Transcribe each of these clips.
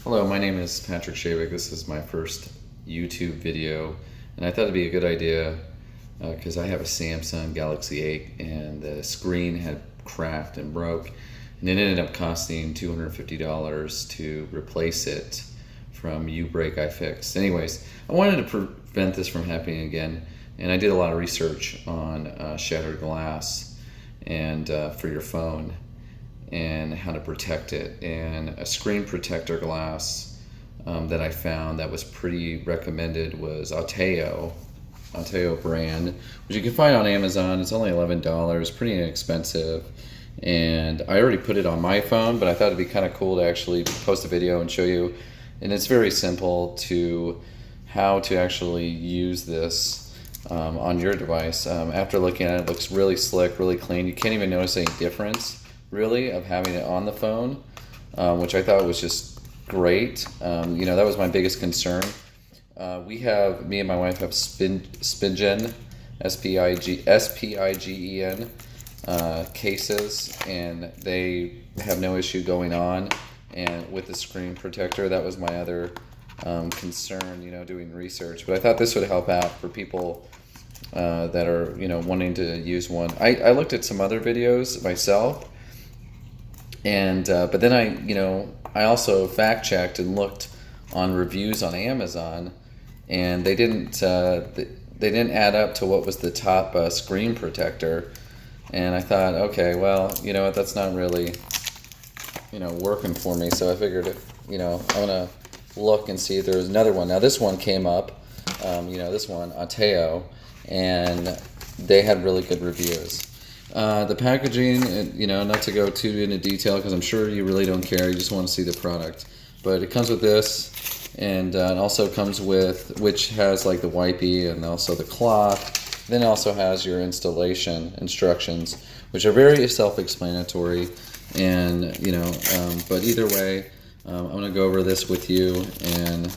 Hello, my name is Patrick Shavik. This is my first YouTube video, and I thought it'd be a good idea because I have a Samsung Galaxy 8 and the screen had cracked and broke, and it ended up costing $250 to replace it from U-Break iFixed. Anyways, I wanted to prevent this from happening again, and I did a lot of research on shattered glass and for your phone, and how to protect it. And a screen protector glass that I found that was pretty recommended was Alteo brand, which you can find on Amazon. It's only $11, pretty inexpensive. And I already put it on my phone, but I thought it'd be kind of cool to actually post a video and show you. And it's very simple to how to actually use this on your device. After looking at it, it looks really slick, really clean. You can't even notice any difference really of having it on the phone, which I thought was just great. That was my biggest concern. Me and my wife have Spigen, S-P-I-G-E-N cases, and they have no issue going on. And with the screen protector, that was my other concern, doing research. But I thought this would help out for people that are, wanting to use one. I looked at some other videos myself, and but then I also fact checked and looked on reviews on Amazon, and they didn't add up to what was the top screen protector. And I thought, okay, well, you know what, that's not really working for me. So I figured I'm gonna look and see if there's another one. Now this one came up, this one, Alteo, and they had really good reviews. The packaging, not to go too into detail because I'm sure you really don't care, you just want to see the product. But it comes with this, and it also comes with, which has like the wipey and also the cloth. Then it also has your installation instructions, which are very self-explanatory. And, but either way, I'm going to go over this with you. And,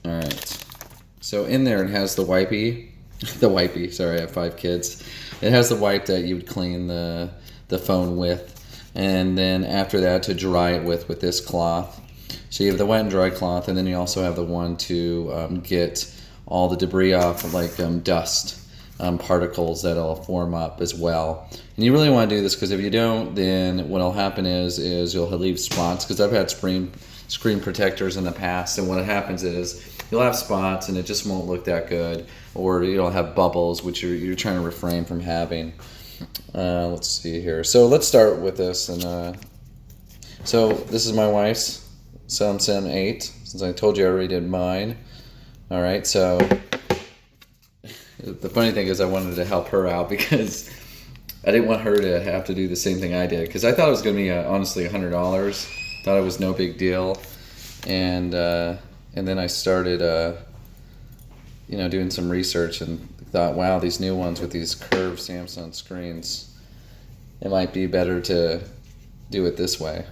all right. So in there it has the wipey. Sorry, I have 5 kids. It has the wipe that you would clean the phone with, and then after that to dry it with this cloth. So you have the wet and dry cloth, and then you also have the one to get all the debris off, like dust particles that'll form up as well. And you really want to do this because if you don't, then what'll happen is you'll leave spots. Because I've had screen protectors in the past, and what happens is you'll have spots and it just won't look that good, or you'll have bubbles, which you're trying to refrain from having. Let's see here. So let's start with this. And so this is my wife's Samsung 8, since I told you I already did mine. All right, so the funny thing is I wanted to help her out because I didn't want her to have to do the same thing I did, because I thought it was going to be honestly $100. Thought it was no big deal. And then I started doing some research and thought, wow, these new ones with these curved Samsung screens, it might be better to do it this way.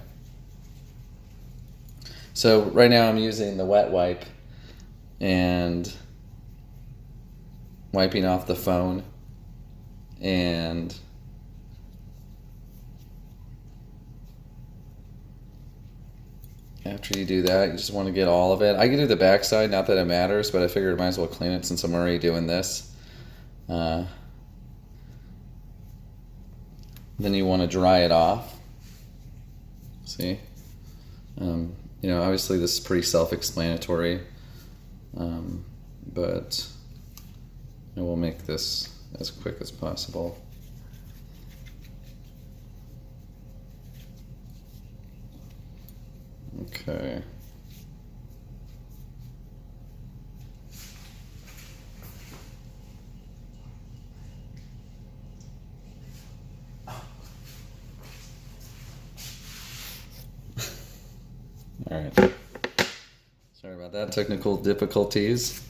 So right now I'm using the wet wipe and wiping off the phone, and after you do that, you just want to get all of it. I can do the backside, not that it matters, but I figured I might as well clean it since I'm already doing this. Then you want to dry it off. See? Obviously this is pretty self-explanatory, but I will make this as quick as possible. Okay. All right. Sorry about that, technical difficulties.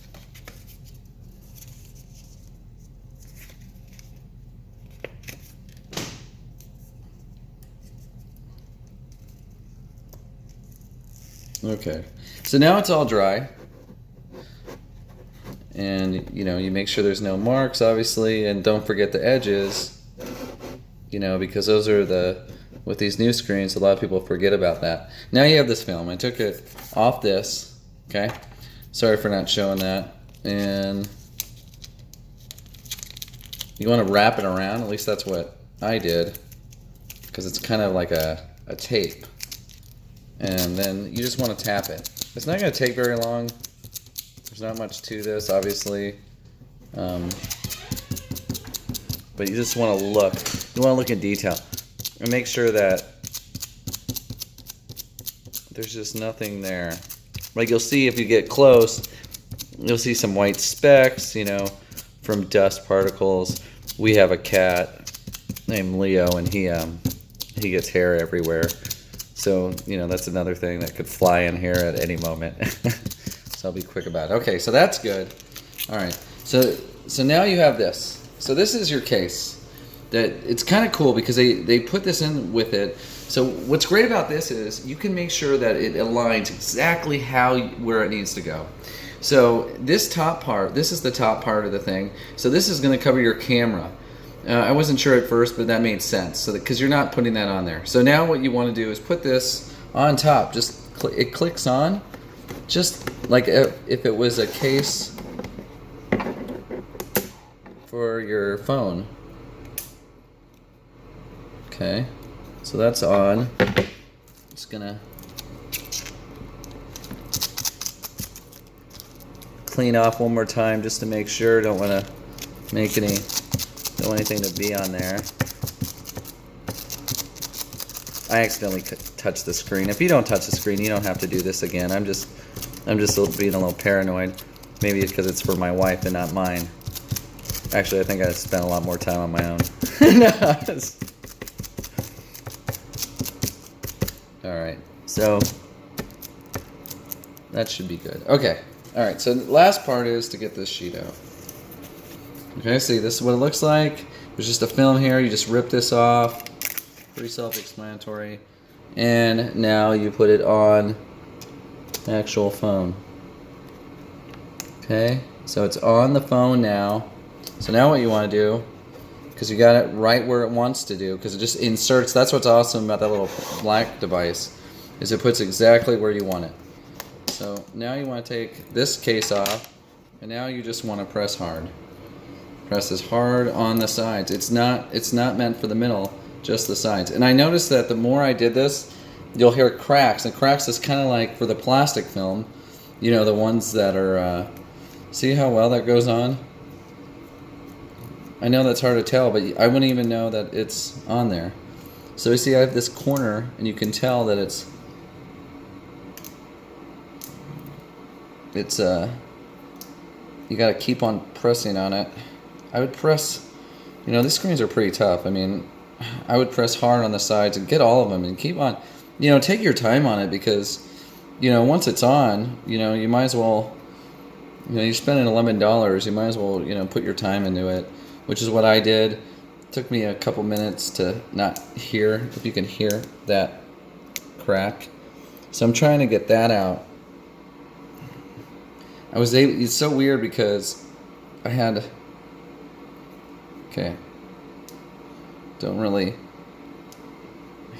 Okay, so now it's all dry, and you make sure there's no marks, obviously, and don't forget the edges, because those are with these new screens, a lot of people forget about that. Now you have this film. I took it off this, okay? Sorry for not showing that. And you want to wrap it around, at least that's what I did, because it's kind of like a tape. And then you just want to tap it. It's not going to take very long. There's not much to this, obviously. But you just want to look. You want to look in detail and make sure that there's just nothing there. Like you'll see if you get close, you'll see some white specks, you know, from dust particles. We have a cat named Leo, and he gets hair everywhere. So, you know, that's another thing that could fly in here at any moment. So I'll be quick about it. Okay, so that's good. All right, so now you have this. So this is your case. That it's kind of cool because they put this in with it. So what's great about this is you can make sure that it aligns exactly where it needs to go. So this top part, this is the top part of the thing. So this is going to cover your camera. I wasn't sure at first, but that made sense. So because you're not putting that on there. So now what you want to do is put this on top. Just it clicks on, just like if it was a case for your phone. Okay, so that's on. Just gonna clean off one more time just to make sure. Don't want to make don't want anything to be on there. I accidentally touched the screen. If you don't touch the screen, you don't have to do this again. I'm just being a little paranoid. Maybe it's because it's for my wife and not mine. Actually, I think I spent a lot more time on my own. No, Alright, so that should be good. Okay, alright, so the last part is to get this sheet out. Okay, see, this is what it looks like. There's just a film here, you just rip this off. Pretty self-explanatory. And now you put it on the actual phone. Okay, so it's on the phone now. So now what you want to do, because you got it right where it wants to do, because it just inserts. That's what's awesome about that little black device, is it puts exactly where you want it. So now you want to take this case off, and now you just want to press hard. Press as hard on the sides. It's not meant for the middle, just the sides. And I noticed that the more I did this, you'll hear cracks, and cracks is kind of like for the plastic film, you know, the ones that are. See how well that goes on? I know that's hard to tell, but I wouldn't even know that it's on there. So you see I have this corner, and you can tell that it's you gotta keep on pressing on it. I would press, you know, these screens are pretty tough. I mean, I would press hard on the sides and get all of them and keep on, you know, take your time on it, because, you know, once it's on, you know, you might as well, you know, you're spending $11, you might as well, you know, put your time into it. Which is what I did. It took me a couple minutes to not hear, if you can hear that crack. So I'm trying to get that out. It's so weird because I had, okay, don't really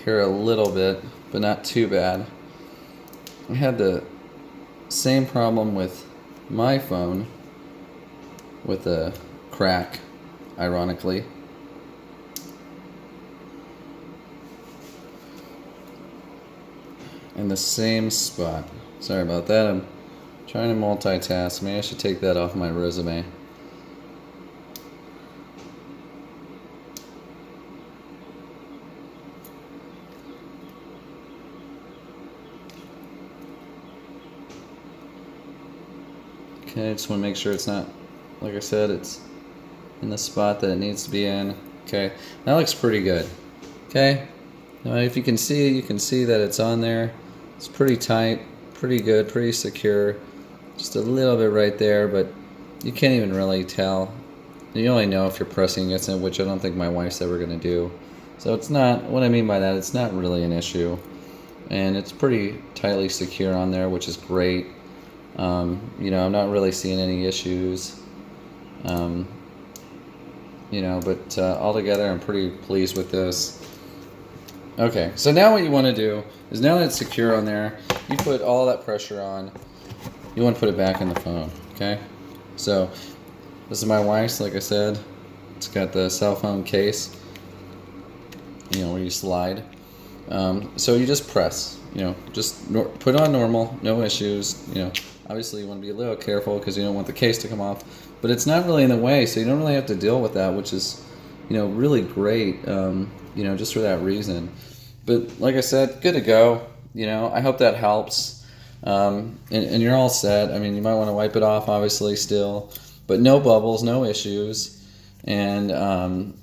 hear a little bit, but not too bad. I had the same problem with my phone with a crack. Ironically. In the same spot. Sorry about that. I'm trying to multitask. Maybe I should take that off my resume. Okay, I just want to make sure it's not, like I said, it's in the spot that it needs to be in. Okay, that looks pretty good. Okay, now if you can see that it's on there. It's pretty tight, pretty good, pretty secure. Just a little bit right there, but you can't even really tell. You only know if you're pressing against it, which I don't think my wife's ever going to do. So it's not, what I mean by that, it's not really an issue. And it's pretty tightly secure on there, which is great. You know, I'm not really seeing any issues. You know, but altogether I'm pretty pleased with this. Okay, so now what you want to do is, now that it's secure on there, you put all that pressure on. You want to put it back in the phone, okay? So this is my wife's, like I said. It's got the cell phone case, where you slide. So you just press, just put it on normal, no issues. Obviously you want to be a little careful because you don't want the case to come off, but it's not really in the way, so you don't really have to deal with that, which is, really great, just for that reason. But like I said, good to go. I hope that helps. And you're all set. I mean, you might want to wipe it off, obviously, still, but no bubbles, no issues. And, and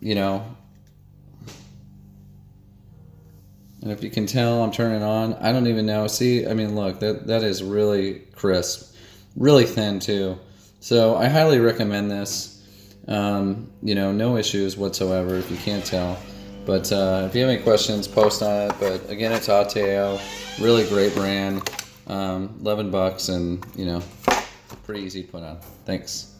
if you can tell, I'm turning on. I don't even know. See, I mean, look, that is really crisp, really thin too. So I highly recommend this. No issues whatsoever if you can't tell. But if you have any questions, post on it. But again, it's Ateo, really great brand, $11, and pretty easy to put on. Thanks.